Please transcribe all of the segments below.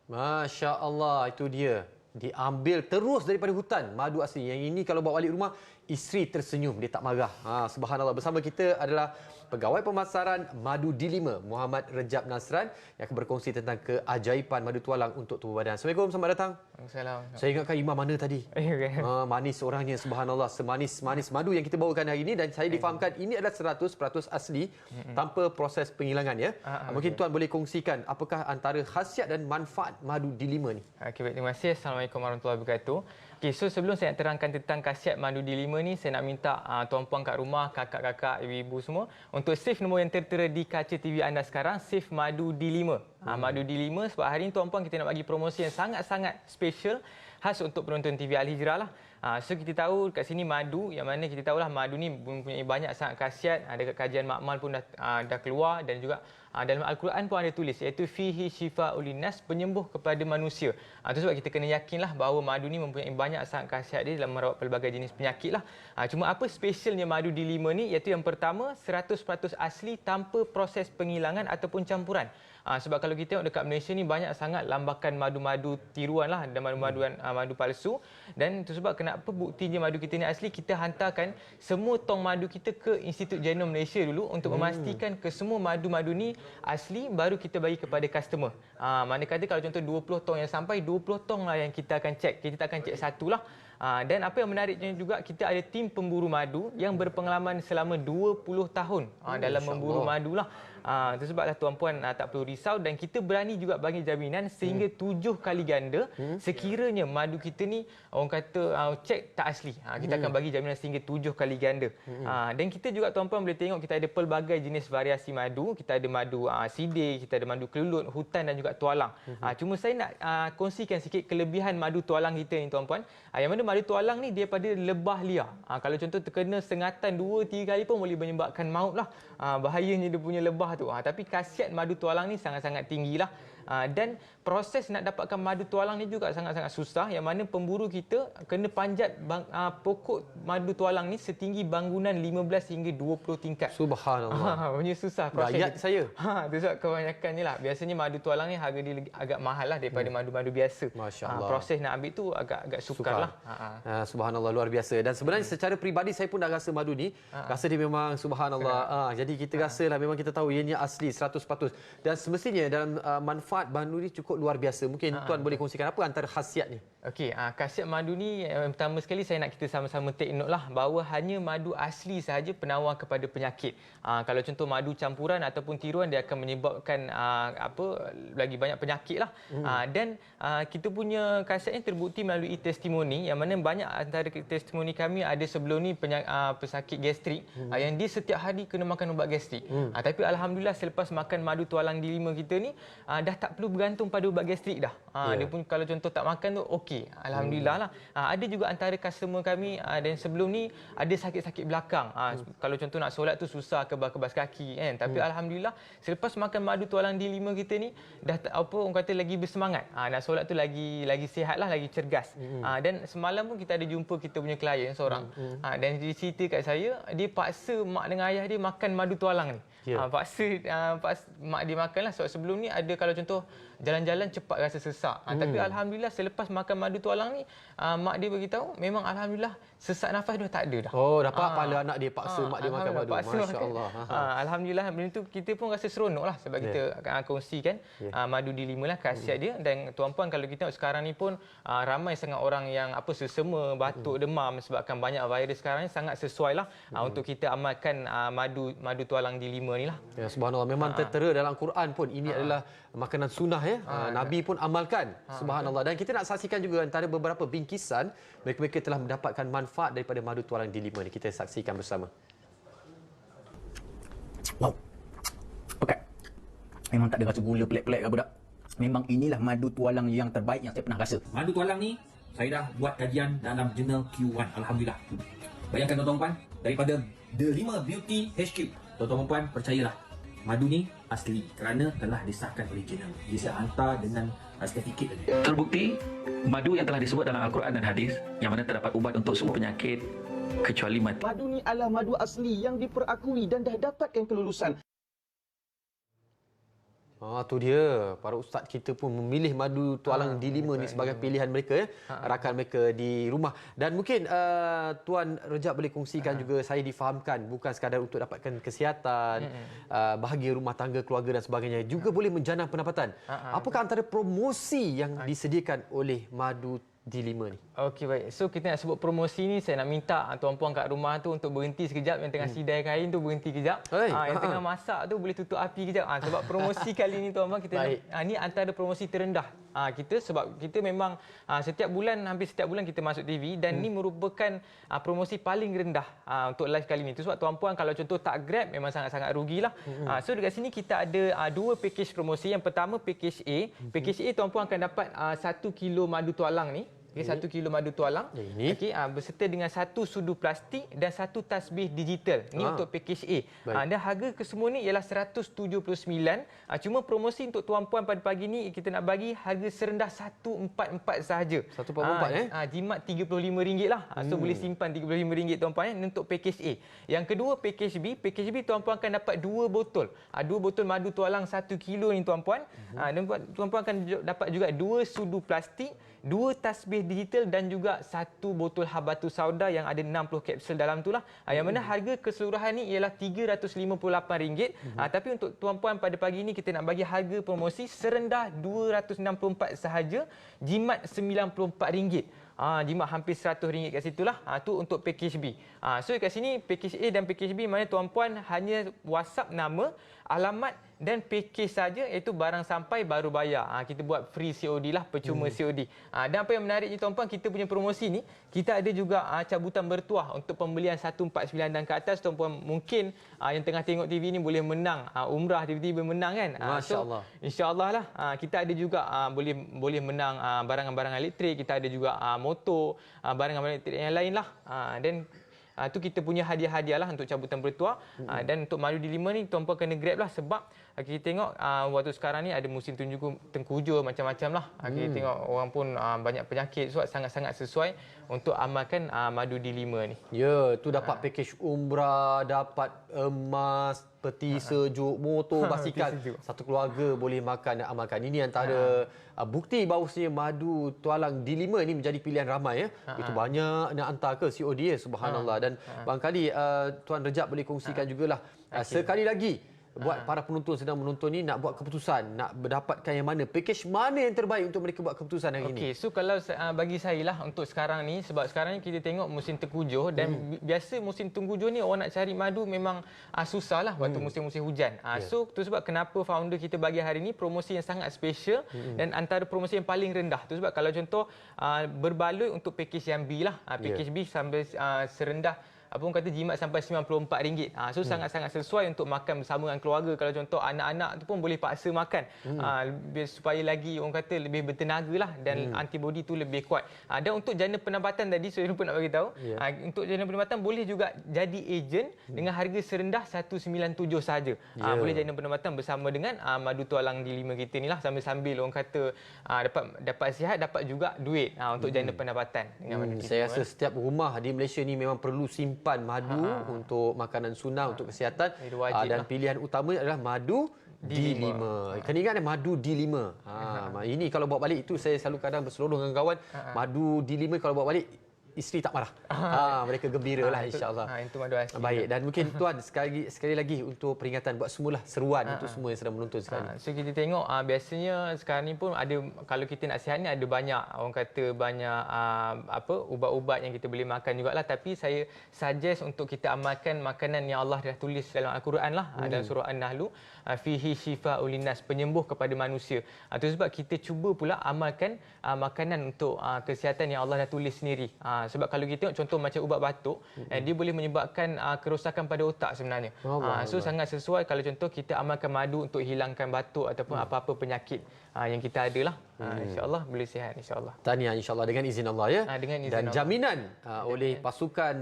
Masya Allah, itu dia. Diambil terus daripada hutan madu asli. Yang ini kalau bawa balik rumah, isteri tersenyum, dia tak marah. Subhanallah. Bersama kita adalah Pegawai Pemasaran Madu D5, Muhammad Rejab Nasran, yang akan berkongsi tentang keajaiban madu tualang untuk tubuh badan. Assalamualaikum, selamat datang. Assalamualaikum. Saya ingatkan Imam mana tadi? Manis orangnya, subhanallah. Semanis-manis madu yang kita bawakan hari ini, dan saya difahamkan ini adalah 100% asli tanpa proses penghilangan, ya. Mungkin Tuan boleh kongsikan apakah antara khasiat dan manfaat madu D5 ni? Okey, baik, terima kasih. Assalamualaikum warahmatullahi wabarakatuh. Okey, so sebelum saya nak terangkan tentang khasiat madu D5 ni, saya nak minta tuan-puan kat rumah, kakak-kakak, ibu-ibu semua untuk save nombor yang tertera di kaca TV anda sekarang, save madu D5. Madu D5 sebab hari ni tuan-puan kita nak bagi promosi yang sangat-sangat special khas untuk penonton TV Al-Hijrah lah. So kita tahu kat sini madu, yang mana kita tahulah madu ni mempunyai banyak sangat khasiat. Dekat kajian makmal pun dah keluar, dan juga dalam Al-Quran pun ada tulis, iaitu fihi shifa'ul linnas, penyembuh kepada manusia. Itu sebab kita kena yakinlah bahawa madu ni mempunyai banyak sangat khasiat dia dalam merawat pelbagai jenis penyakit lah. Cuma apa specialnya madu D5 ni, iaitu yang pertama 100% asli tanpa proses penghilangan ataupun campuran. Sebab kalau kita tengok dekat Malaysia ni banyak sangat lambakan madu-madu tiruan lah, dan madu palsu. Dan itu sebab kenapa buktinya madu kita ni asli, kita hantarkan semua tong madu kita ke Institut Genom Malaysia dulu untuk memastikan ke semua madu-madu ni asli, baru kita bagi kepada customer. Mana kata kalau contoh 20 tong yang sampai, 20 tong lah yang kita akan cek. Kita tak akan cek satu lah. Dan apa yang menariknya juga, kita ada tim pemburu madu yang berpengalaman selama 20 tahun dalam memburu madu lah. Itu sebablah tuan-puan tak perlu risau, dan kita berani juga bagi jaminan sehingga 7 kali ganda sekiranya madu kita ni orang kata cek tak asli. Kita akan bagi jaminan sehingga 7 kali ganda. Dan kita juga tuan-puan boleh tengok kita ada pelbagai jenis variasi madu. Kita ada madu sideh, kita ada madu kelulut, hutan dan juga tualang. Cuma saya nak kongsikan sikit kelebihan madu tualang kita ni tuan-puan. Yang mana madu tualang ni daripada lebah liar. Kalau contoh terkena sengatan 2-3 kali pun boleh menyebabkan maut lah. Bahayanya dia punya lebah tu. Tapi khasiat madu tualang ni sangat-sangat tinggilah. Dan proses nak dapatkan madu tualang ni juga sangat-sangat susah, yang mana pemburu kita kena panjat pokok madu tualang ni setinggi bangunan 15 hingga 20 tingkat. Subhanallah. Punya susah proses. Rakyat saya. Itu sebab kebanyakan ni lah. Biasanya madu tualang ni harga dia agak mahal lah daripada madu-madu biasa. Masya Allah. Proses nak ambil tu agak sukar lah. Subhanallah, luar biasa. Dan sebenarnya secara peribadi saya pun dah rasa madu ni. Rasa dia memang subhanallah. Jadi kita rasalah memang kita tahu ianya asli 100%. Dan semestinya dalam manfaat madu ni cukup luar biasa. Mungkin Tuan boleh kongsikan apa antara khasiat ni? Okey, khasiat madu ni yang pertama sekali saya nak kita sama-sama take note lah, bahawa hanya madu asli sahaja penawar kepada penyakit. Kalau contoh madu campuran ataupun tiruan, dia akan menyebabkan lagi banyak penyakit lah. Dan kita punya khasiatnya terbukti melalui testimoni, yang mana banyak antara testimoni kami ada sebelum ni pesakit gastrik yang dia setiap hari kena makan ubat gastrik. Tapi alhamdulillah selepas makan madu tualang D5 kita ni dah tak perlu bergantung pada ubat gastrik dah. Dia pun kalau contoh tak makan tu okey, alhamdulillah lah. Ada juga antara customer kami dan sebelum ni ada sakit-sakit belakang. Kalau contoh nak solat tu susah, kebas-kebas kaki kan. Tapi alhamdulillah selepas makan madu tualang D5 kita ni dah orang kata lagi bersemangat. Nak solat tu lagi sihatlah, lagi cergas. Dan semalam pun kita ada jumpa kita punya klien seorang. Dan dia cerita kat saya, dia paksa mak dengan ayah dia makan madu tualang ni. Paksa mak dia makanlah, sebab sebelum ni ada kalau contoh jalan-jalan cepat rasa sesak. Tapi alhamdulillah selepas makan madu tualang ni, mak dia beritahu memang alhamdulillah sesak nafas dah tak ada dah. Dapat pahala anak dia paksa mak dia makan madu. Masya-Allah. Alhamdulillah, benda tu kita pun rasa seronok lah sebab kita akan kongsikan madu D5 lah khasiat dia. Dan tuan-puan kalau kita tengok sekarang ni pun ramai sangat orang yang sesama, batuk, demam sebabkan banyak virus sekarang ni, sangat sesuai lah untuk kita amalkan madu tualang D5 ni lah. Ya, subhanallah, memang tertera dalam Quran pun ini adalah makanan sunnah ya. Nabi pun amalkan. Subhanallah. Dan kita nak saksikan juga antara beberapa bingkisan mereka telah mendapatkan manfaat daripada madu tualang D5 ni. Kita saksikan bersama. Wow. Pekat. Memang tak ada rasa gula pelik-pelik ke budak. Memang inilah madu tualang yang terbaik yang saya pernah rasa. Madu tualang ni saya dah buat kajian dalam jurnal Q1. Alhamdulillah. Bayangkan tuan-tuan, daripada The 5 Beauty HQ. Tuan-tuan percayalah, madu ni asli kerana telah disahkan oleh jurnal. Dia saya hantar dengan sertifikat tadi. Terbukti madu yang telah disebut dalam Al-Quran dan hadis, yang mana terdapat ubat untuk semua penyakit kecuali mati. Madu ni adalah madu asli yang diperakui dan dah dapatkan kelulusan. Tu dia. Para ustaz kita pun memilih madu tualang D5 ni sebagai pilihan mereka, rakan mereka di rumah. Dan mungkin Tuan Rejab boleh kongsikan juga, saya difahamkan bukan sekadar untuk dapatkan kesihatan, bahagia rumah tangga, keluarga dan sebagainya, juga boleh menjana pendapatan. Apakah antara promosi yang disediakan oleh madu D5 ni? Okey, baik. So kita nak sebut promosi ni, saya nak minta tuan-puan kat rumah tu untuk berhenti sekejap. Yang tengah sidai kain tu berhenti kejap. Yang tengah masak tu boleh tutup api kejap. Sebab promosi kali ni tuan-puan, kita ni antara promosi terendah kita, sebab kita memang hampir setiap bulan kita masuk TV, dan ni merupakan promosi paling rendah untuk live kali ni. Tu sebab tuan-puan kalau contoh tak Grab memang sangat-sangat rugilah. So dekat sini kita ada dua package promosi. Yang pertama package A. Package A tuan-puan akan dapat 1 kilo madu tualang ni. 1 kilo madu tualang berserta dengan 1 sudu plastik dan 1 tasbih digital. Ini untuk package A. Dan harga kesemua ni ialah 179. Cuma promosi untuk tuan-puan pada pagi ni kita nak bagi harga serendah 144 sahaja. 144 jimat RM35 lah. So boleh simpan RM35 tuan-puan untuk package A. Yang kedua package B. Package B tuan-puan akan dapat 2 botol. 2 botol madu tualang 1 kilo ni tuan-puan. Dan tuan-puan akan dapat juga 2 sudu plastik, 2 tasbih digital dan juga 1 botol habatus sauda yang ada 60 kapsul dalam tu lah. Yang mana harga keseluruhan ni ialah RM358. Tapi untuk tuan-puan pada pagi ni kita nak bagi harga promosi serendah RM264 sahaja, jimat RM94. Jimat hampir RM100 kat situlah. Tu untuk package B. So kat sini package A dan package B, mana tuan-puan hanya WhatsApp nama, alamat dan package saja, iaitu barang sampai baru bayar. Kita buat free COD lah, percuma COD. Dan apa yang menariknya tuan-puan, kita punya promosi ni kita ada juga cabutan bertuah untuk pembelian 149 dan ke atas. Tuan-puan mungkin yang tengah tengok TV ni boleh menang umrah, tiba-tiba menang kan. Masya-Allah. So, insya-Allah lah kita ada juga boleh menang barang-barang elektrik, kita ada juga motor, barang-barang elektrik yang lain lah. Dan tu kita punya hadiah-hadiah lah untuk cabutan bertuah. Dan untuk madu D5 ni tuan-puan kena grab lah, sebab kita tengok waktu sekarang ni ada musim tengkujur macam-macam lah. Kita tengok orang pun banyak penyakit, so sangat-sangat sesuai untuk amalkan madu D5 ni. Ya, tu dapat package umrah, dapat emas, peti sejuk, motor, basikal. Satu keluarga boleh makan dan amalkan. Ini antara bukti bahawasanya madu tualang D5 ni menjadi pilihan ramai. Itu banyak nak hantar ke COD, subhanallah. Dan barangkali Tuan Rejab boleh kongsikan jugalah sekali lagi buat para penonton sedang menonton ni nak buat keputusan, nak mendapatkan yang mana, package mana yang terbaik untuk mereka buat keputusan hari ini. So kalau bagi saya lah untuk sekarang ni, sebab sekarang ni kita tengok musim tengkujur, dan biasa musim tengkujur ni orang nak cari madu memang susah lah waktu musim-musim hujan. So tu sebab kenapa founder kita bagi hari ni promosi yang sangat special dan antara promosi yang paling rendah. Tu sebab kalau contoh berbaloi untuk package yang B lah, package B sampai serendah kata jimat sampai RM94. So sangat-sangat sesuai untuk makan bersama dengan keluarga. Kalau contoh anak-anak tu pun boleh paksa makan supaya lagi orang kata lebih bertenaga lah, dan antibody tu lebih kuat. Dan untuk jana penambatan tadi saya lupa nak bagi tahu. Untuk jana penambatan boleh juga jadi ejen dengan harga serendah RM197 sahaja. Boleh jana penambatan bersama dengan madu tualang D5 kita ni lah, sambil-sambil orang kata dapat sihat, dapat juga duit untuk jana pendapatan dengan madu. Saya rasa setiap rumah di Malaysia ni memang perlu simpan madu untuk makanan sunnah, untuk kesihatan. Dan pilihan utamanya adalah madu D5. Kena ingat madu D5. Ini kalau bawa balik, itu saya selalu kadang berseloroh dengan kawan. Madu D5 kalau bawa balik, isteri tak marah. Mereka gembira lah, insya-Allah. Itu madu asli. Baik, dan mungkin Tuan sekali lagi untuk peringatan buat semualah seruan untuk semua yang sedang menonton sekarang. So kita tengok biasanya sekarang ni pun ada, kalau kita nak sihat ni ada banyak orang kata banyak ubat-ubat yang kita boleh makan jugalah, tapi saya suggest untuk kita amalkan makanan yang Allah dah tulis dalam Al-Quran lah, dalam surah An-Nahl, fihi shifa'ul linnas, penyembuh kepada manusia. Itu sebab kita cuba pula amalkan makanan untuk kesihatan yang Allah dah tulis sendiri. Sebab kalau kita tengok contoh macam ubat batuk, dia boleh menyebabkan kerosakan pada otak sebenarnya. So sangat sesuai kalau contoh kita amalkan madu untuk hilangkan batuk ataupun apa-apa penyakit yang kita ada lah. InsyaAllah boleh sihat, insyaAllah. Tahniah, insyaAllah dengan izin Allah ya. Dengan izin dan Allah. jaminan oleh pasukan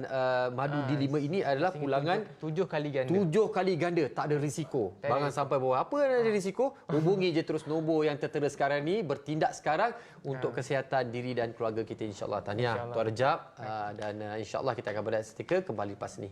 madu D5 ini adalah pulangan 7 kali ganda. 7 kali ganda, tak ada risiko. Bangan sampai bawa apa yang ada risiko, hubungi je terus nombor yang tertera sekarang ni, bertindak sekarang untuk kesihatan diri dan keluarga kita, insyaAllah. Tahniah Tuan Rejab, dan insyaAllah kita akan berehat seketika kembali lepas ni.